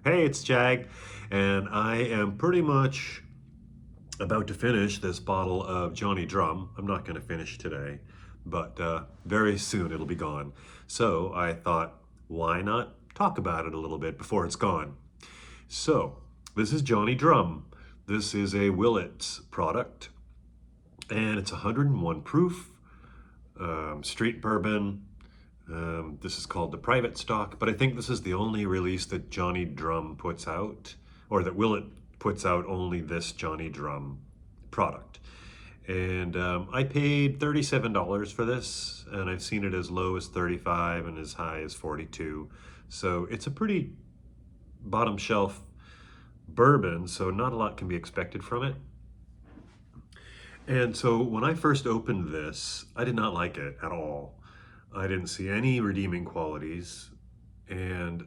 Hey, it's Jag, and I am pretty much about to finish this bottle of Johnny Drum. I'm not going to finish today, but very soon it'll be gone. So I thought, why not talk about it a little bit before it's gone? So, this is Johnny Drum. This is a Willits product, and it's 101 proof, street bourbon. This is called the private stock, but I think this is the only release that Johnny Drum puts out, or that Willet puts out only this Johnny Drum product. And I paid $37 for this, and I've seen it as low as 35 and as high as 42. So it's a pretty bottom shelf bourbon, so not a lot can be expected from it. And so when I first opened this, I did not like it at all. I didn't see any redeeming qualities, and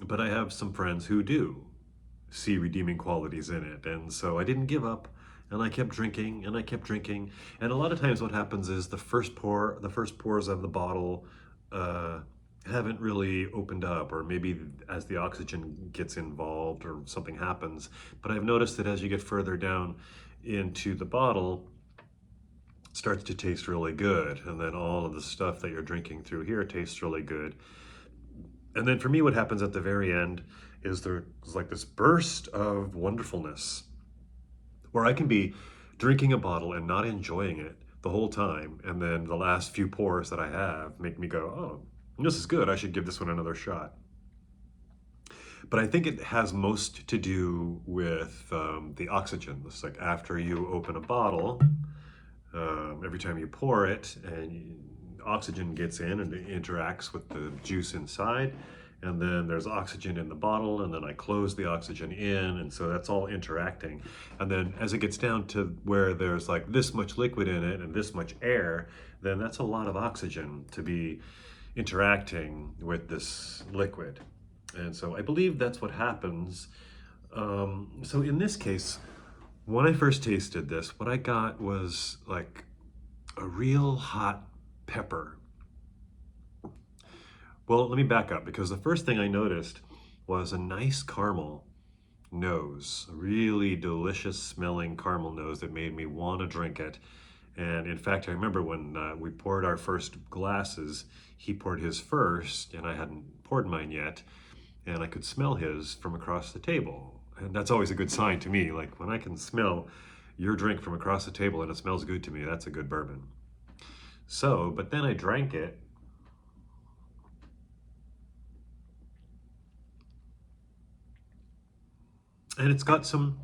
but I have some friends who do see redeeming qualities in it, and so I didn't give up, and I kept drinking, and I kept drinking, and a lot of times what happens is the first pours of the bottle haven't really opened up, or maybe as the oxygen gets involved or something happens. But I've noticed that as you get further down into the bottle, it starts to taste really good, and then all of the stuff that you're drinking through here tastes really good. And then for me, what happens at the very end is there's like this burst of wonderfulness where I can be drinking a bottle and not enjoying it the whole time, and then the last few pours that I have make me go, oh, this is good, I should give this one another shot. But I think it has most to do with the oxygen. It's like after you open a bottle, every time you pour it, and oxygen gets in and it interacts with the juice inside, and then there's oxygen in the bottle, and then I close the oxygen in, and so that's all interacting. And then as it gets down to where there's like this much liquid in it and this much air, then that's a lot of oxygen to be interacting with this liquid. And so I believe that's what happens. So in this case, when I first tasted this, what I got was like a real hot pepper. Well, let me back up, because the first thing I noticed was a nice caramel nose, a really delicious smelling caramel nose that made me want to drink it. And in fact, I remember when we poured our first glasses, he poured his first, and I hadn't poured mine yet, and I could smell his from across the table. And that's always a good sign to me. Like when I can smell your drink from across the table and it smells good to me, that's a good bourbon. So, but then I drank it, and it's got some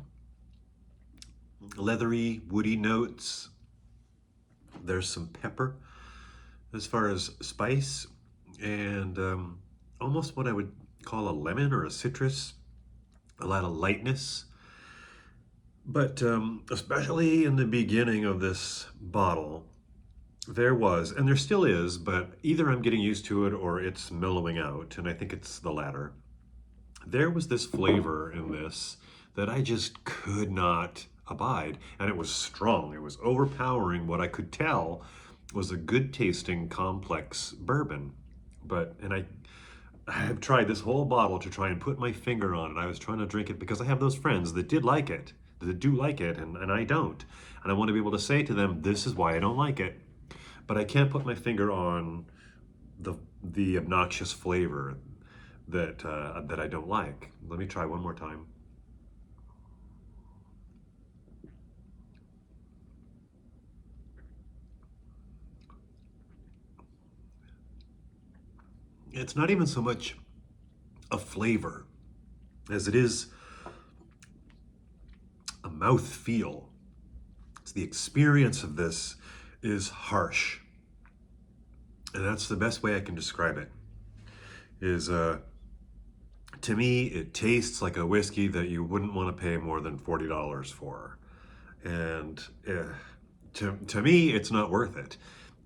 leathery, woody notes. There's some pepper as far as spice, and almost what I would call a lemon or a citrus, a lot of lightness. But especially in the beginning of this bottle, there was, and there still is, but either I'm getting used to it or it's mellowing out, and I think it's the latter. There was this flavor in this that I just could not abide, and it was strong. It was overpowering what I could tell was a good tasting complex bourbon. I have tried this whole bottle to try and put my finger on it. I was trying to drink it because I have those friends that did like it, that do like it, and I don't. And I want to be able to say to them, this is why I don't like it. But I can't put my finger on the obnoxious flavor that I don't like. Let me try one more time. It's not even so much a flavor as it is a mouth feel. It's the experience of this is harsh. And that's the best way I can describe it. Is to me, it tastes like a whiskey that you wouldn't want to pay more than $40 for. And to me, it's not worth it.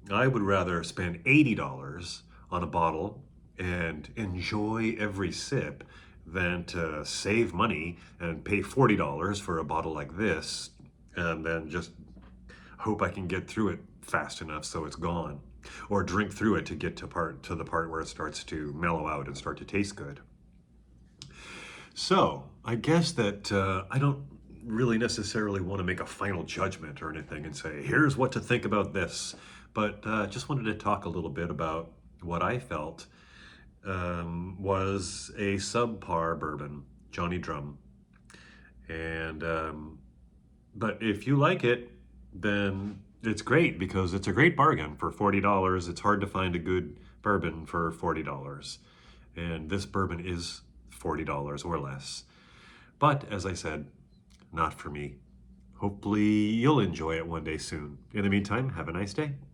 I would rather spend $80 on a bottle and enjoy every sip than to save money and pay $40 for a bottle like this and then just hope I can get through it fast enough so it's gone, or drink through it to get to the part where it starts to mellow out and start to taste good. So I guess that I don't really necessarily want to make a final judgment or anything and say, here's what to think about this. But just wanted to talk a little bit about what I felt was a subpar bourbon, Johnny Drum. And but if you like it, then it's great because it's a great bargain for $40. It's hard to find a good bourbon for $40. And this bourbon is $40 or less. But as I said, not for me. Hopefully you'll enjoy it one day soon. In the meantime, have a nice day.